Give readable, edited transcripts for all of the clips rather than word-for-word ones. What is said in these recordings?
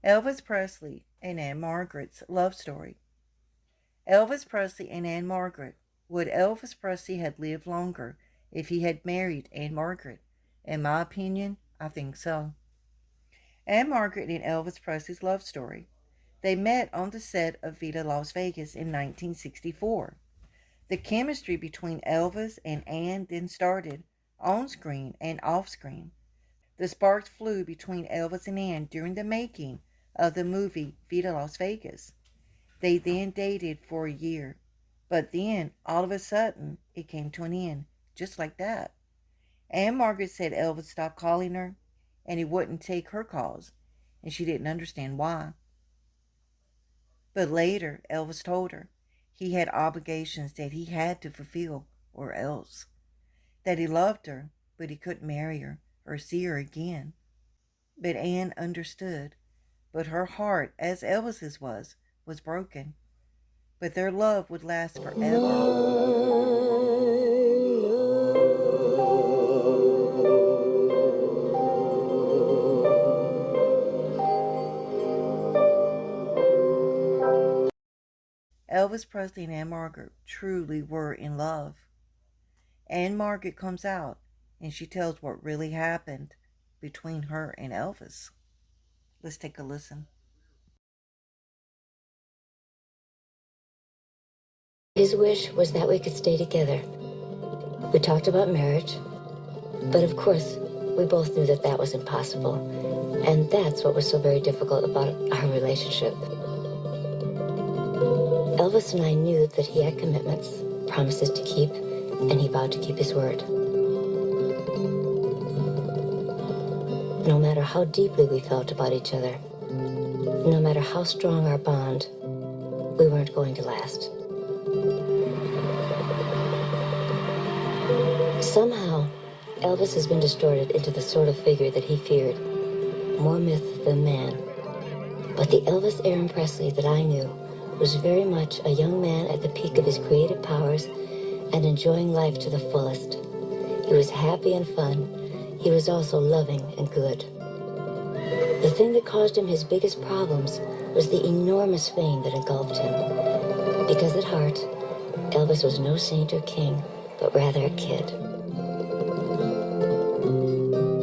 Elvis Presley and Ann-Margret's love story. Elvis Presley and Ann-Margret. Would Elvis Presley have lived longer if he had married Ann-Margret? In my opinion, I think so. Ann-Margret and Elvis Presley's love story. They met on the set of Viva Las Vegas in 1964. The chemistry between Elvis and Ann then started, on screen and off screen. The sparks flew between Elvis and Ann during the making of the movie Viva Las Vegas. They then dated for a year, but then all of a sudden it came to an end, just like that. Ann-Margret said Elvis stopped calling her and he wouldn't take her calls, and she didn't understand why. But later, Elvis told her he had obligations that he had to fulfill or else. That he loved her, but he couldn't marry her or see her again. But Ann understood. But her heart, as Elvis's was broken. But their love would last forever. Elvis Presley and Ann-Margret truly were in love. Ann-Margret comes out and she tells what really happened between her and Elvis. Let's take a listen. His wish was that we could stay together. We talked about marriage, but of course, we both knew that that was impossible. And that's what was so very difficult about our relationship. Elvis and I knew that he had commitments, promises to keep, and he vowed to keep his word. No matter how deeply we felt about each other, no matter how strong our bond, we weren't going to last. Somehow, Elvis has been distorted into the sort of figure that he feared, more myth than man. But the Elvis Aaron Presley that I knew was very much a young man at the peak of his creative powers and enjoying life to the fullest. He was happy and fun. He was also loving and good. The thing that caused him his biggest problems was the enormous fame that engulfed him. Because at heart, Elvis was no saint or king, but rather a kid.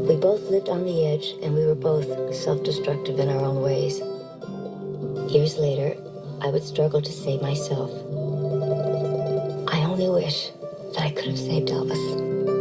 We both lived on the edge, and we were both self-destructive in our own ways. Years later, I would struggle to save myself. I only wish that I could have saved Elvis.